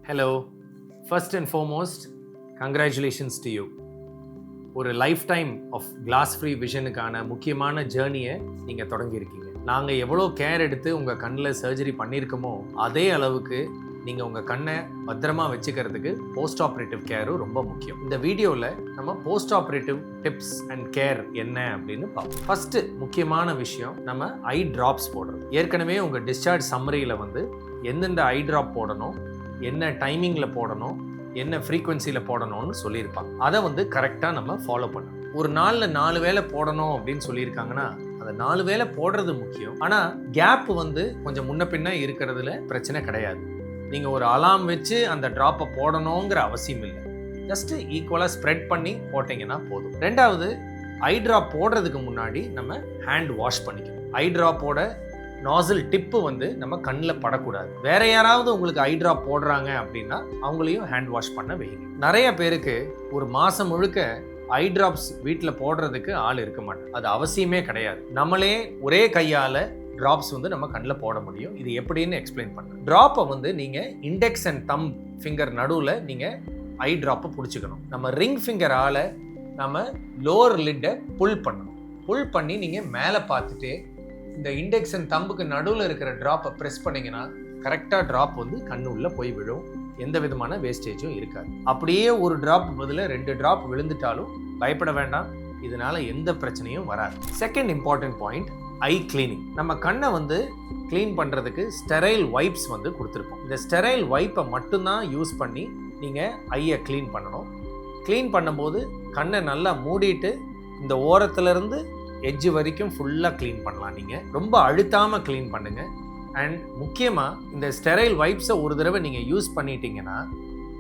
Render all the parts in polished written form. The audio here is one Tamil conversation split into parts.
Hello. First and foremost, congratulations to you. ஒரு lifetime of glass free விஷனுக்கான முக்கியமான ஜேர்னியை நீங்கள் தொடங்கியிருக்கீங்க. நாங்கள் எவ்வளோ கேர் எடுத்து உங்கள் கண்ணில் சர்ஜரி பண்ணியிருக்கோமோ அதே அளவுக்கு நீங்கள் உங்கள் கண்ணை பத்திரமா வச்சுக்கிறதுக்கு போஸ்ட் ஆப்ரேட்டிவ் கேரும் ரொம்ப முக்கியம். இந்த வீடியோவில் நம்ம post operative tips and care என்ன அப்படின்னு பார்ப்போம். ஃபஸ்ட்டு முக்கியமான விஷயம், நம்ம ஐ ட்ராப்ஸ் போடுறோம். ஏற்கனவே உங்கள் டிஸ்சார்ஜ் சம்மரியில் எந்தெந்த ஐ ட்ராப் போடணும், என்ன டைமிங்கில் போடணும், என்ன ஃப்ரீக்வன்சியில் போடணும்னு சொல்லியிருப்பாங்க. அதை கரெக்டாக நம்ம ஃபாலோ பண்ணணும். ஒரு நாளில் 4 வேளை போடணும் அப்படின்னு சொல்லியிருக்காங்கன்னா அந்த 4 வேளை போடுறது முக்கியம். ஆனால் கேப் கொஞ்சம் முன்ன பின்ன இருக்கிறதுல பிரச்சனை கிடையாது. நீங்கள் ஒரு அலார்ம் வச்சு அந்த ட்ராப்பை போடணுங்கிற அவசியம் இல்லை. ஜஸ்ட்டு ஈக்குவலாக ஸ்ப்ரெட் பண்ணி போட்டிங்கன்னா போதும். ரெண்டாவது, ஐ ட்ராப் போடுறதுக்கு முன்னாடி நம்ம ஹேண்ட் வாஷ் பண்ணிக்கணும். ஐ ட்ராப்போட நாசில் டிப்பு நம்ம கண்ணில் படக்கூடாது. வேற யாராவது உங்களுக்கு ஐ ட்ராப் போடுறாங்க அப்படின்னா அவங்களையும் ஹேண்ட் வாஷ் பண்ண வைங்க. நிறைய பேருக்கு ஒரு மாதம் முழுக்க ஐ ட்ராப்ஸ் வீட்டில் போடுறதுக்கு ஆள் இருக்க மாட்டாங்க. அது அவசியமே கிடையாது. நம்மளே ஒரே கையால் ட்ராப்ஸ் நம்ம கண்ணில் போட முடியும். இது எப்படின்னு எக்ஸ்பிளைன் பண்ணுறேன். ட்ராப்பை நீங்கள் இண்டெக்ஸ் அண்ட் தம் ஃபிங்கர் நடுவில் நீங்கள் ஐ ட்ராப்பை பிடிச்சிக்கணும். நம்ம ரிங் ஃபிங்கரால் நம்ம லோவர் லிட்டை புல் பண்ணணும். புல் பண்ணி நீங்கள் மேலே பார்த்துட்டு இந்த இண்டெக்ஸ் அண்ட் தம்புக்கு நடுவில் இருக்கிற ட்ராப்பை ப்ரெஸ் பண்ணிங்கன்னா கரெக்டாக ட்ராப் கண்ணு உள்ள போய் விழும். எந்த விதமான வேஸ்டேஜும் இருக்காது. அப்படியே ஒரு ட்ராப் பதில் 2 ட்ராப் விழுந்துட்டாலும் பயப்பட வேண்டாம். இதனால எந்த பிரச்சனையும் வராது. செகண்ட் இம்பார்ட்டன்ட் பாயிண்ட், ஐ கிளீனிங். நம்ம கண்ணை க்ளீன் பண்ணுறதுக்கு ஸ்டெரைல் வைப்ஸ் கொடுத்துருப்போம். இந்த ஸ்டெரைல் வைப்பை மட்டும்தான் யூஸ் பண்ணி நீங்கள் ஐயை க்ளீன் பண்ணணும். க்ளீன் பண்ணும்போது கண்ணை நல்லா மூடிட்டு இந்த ஓரத்துலேருந்து எட்ஜ் வரைக்கும் ஃபுல்லாக க்ளீன் பண்ணலாம். நீங்கள் ரொம்ப அழுத்தாமல் க்ளீன் பண்ணுங்கள். அண்ட் முக்கியமாக இந்த ஸ்டெரைல் வைப்ஸை ஒரு தடவை நீங்கள் யூஸ் பண்ணிட்டீங்கன்னா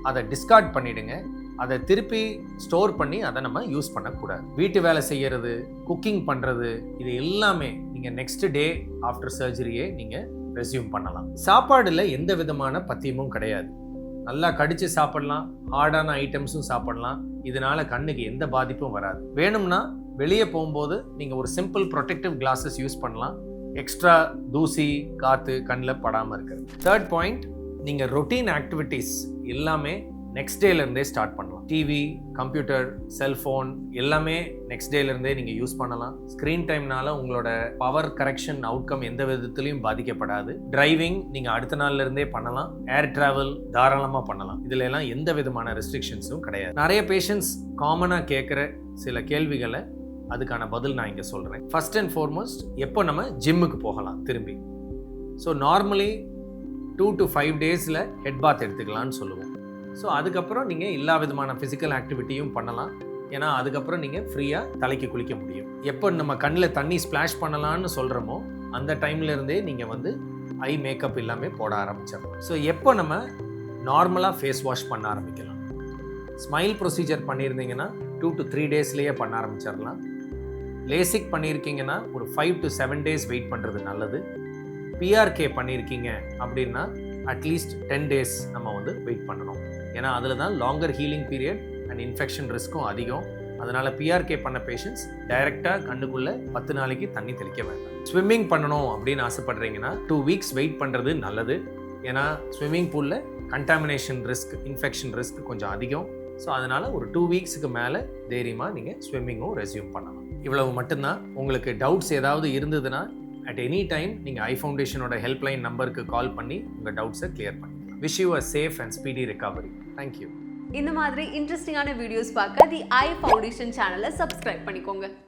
அதை டிஸ்கார்ட் பண்ணிவிடுங்க. அதை திருப்பி ஸ்டோர் பண்ணி அதை நம்ம யூஸ் பண்ணக்கூடாது. வீட்டு வேலை செய்கிறது, குக்கிங் பண்ணுறது, இது எல்லாமே நீங்கள் நெக்ஸ்ட் டே ஆஃப்டர் சர்ஜரியே நீங்கள் ரெஸ்யூம் பண்ணலாம். சாப்பாடில் எந்த விதமான பத்தியமும் கிடையாது. நல்லா கடித்து சாப்பிடலாம், ஹார்டான ஐட்டம்ஸும் சாப்பிடலாம். இதனால் கண்ணுக்கு எந்த பாதிப்பும் வராது. வேணும்னா வெளியே போகும்போது நீங்கள் ஒரு சிம்பிள் ப்ரொடெக்டிவ் கிளாஸஸ் யூஸ் பண்ணலாம். எக்ஸ்ட்ரா தூசி காற்று கண்ணில் படாமல் இருக்குது. தேர்ட் பாயிண்ட், நீங்கள் ரொட்டீன் ஆக்டிவிட்டீஸ் எல்லாமே நெக்ஸ்ட் டேலேருந்தே ஸ்டார்ட் பண்ணலாம். டிவி, கம்ப்யூட்டர், செல்ஃபோன் எல்லாமே நெக்ஸ்ட் டேலேருந்தே நீங்கள் யூஸ் பண்ணலாம். ஸ்க்ரீன் டைம்னால உங்களோட பவர் கரெக்ஷன் அவுட்கம் எந்த விதத்துலையும் பாதிக்கப்படாது. டிரைவிங் நீங்கள் அடுத்த நாள்லேருந்தே பண்ணலாம். ஏர் டிராவல் தாராளமாக பண்ணலாம். இதில் எல்லாம் எந்த விதமான ரெஸ்ட்ரிக்ஷன்ஸும் கிடையாது. நிறைய பேஷண்ட்ஸ் காமனாக கேட்குற சில கேள்விகளை அதுக்கான பதில் நான் இங்கே சொல்கிறேன். ஃபர்ஸ்ட் அண்ட் ஃபார்மோஸ்ட், எப்போ நம்ம ஜிம்முக்கு போகலாம் திரும்பி? ஸோ நார்மலி 2 to 5 டேஸில் ஹெட் பாத் எடுத்துக்கலாம்னு சொல்லுவோம். ஸோ அதுக்கப்புறம் நீங்கள் எல்லா விதமான ஃபிசிக்கல் ஆக்டிவிட்டியும் பண்ணலாம். ஏன்னா அதுக்கப்புறம் நீங்கள் ஃப்ரீயாக தலைக்கு குளிக்க முடியும். எப்போ நம்ம கண்ணில் தண்ணி ஸ்ப்ளாஷ் பண்ணலான்னு சொல்கிறோமோ அந்த டைம்லேருந்தே நீங்கள் ஐ மேக்கப் எல்லாமே போட ஆரம்பிச்சிடலாம். ஸோ எப்போ நம்ம நார்மலாக ஃபேஸ் வாஷ் பண்ண ஆரம்பிக்கலாம்? ஸ்மைல் ப்ரொசீஜர் பண்ணியிருந்தீங்கன்னா 2 to 3 டேஸ்லேயே பண்ண ஆரம்பிச்சிடலாம். லேசிக் பண்ணியிருக்கீங்கன்னா ஒரு 5 to 7 டேஸ் வெயிட் பண்ணுறது நல்லது. பிஆர்கே பண்ணியிருக்கீங்க அப்படின்னா அட்லீஸ்ட் 10 டேஸ் நம்ம வெயிட் பண்ணணும். ஏன்னா அதில் தான் longer healing period and infection ரிஸ்க்கும் அதிகம். அதனால் பிஆர்கே பண்ண பேஷண்ட்ஸ் டைரெக்டாக கண்ணுக்குள்ளே 10 நாளைக்கு தண்ணி தெளிக்க வேண்டாம். ஸ்விம்மிங் பண்ணணும் அப்படின்னு ஆசைப்படுறீங்கன்னா 2 வீக்ஸ் வெயிட் பண்ணுறது நல்லது. ஏன்னா ஸ்விம்மிங் பூலில் கண்டாமினேஷன் ரிஸ்க், இன்ஃபெக்ஷன் ரிஸ்க் கொஞ்சம் அதிகம். ஸோ அதனால் ஒரு 2 வீக்ஸுக்கு மேலே தைரியமாக நீங்கள் ஸ்விம்மிங்கும் ரெஸ்யூம் பண்ணலாம். இவ்வளவு மட்டும்தான். உங்களுக்கு டவுட்ஸ் ஏதாவது இருந்ததுன்னா அட் எனி டைம் நீங்கள் ஐ ஃபவுண்டேஷனோட ஹெல்ப்லைன் நம்பருக்கு கால் பண்ணி உங்கள் டவுட்ஸை கிளியர் பண்ணிக்கலாம். Wish you a safe and speedy recovery. Thank you. இந்த மாதிரி இன்ட்ரெஸ்டிங்கான வீடியோஸ் பார்க்க தி ஐ ஃபவுண்டேஷன் சேனலை சப்ஸ்கிரைப் பண்ணிக்கோங்க.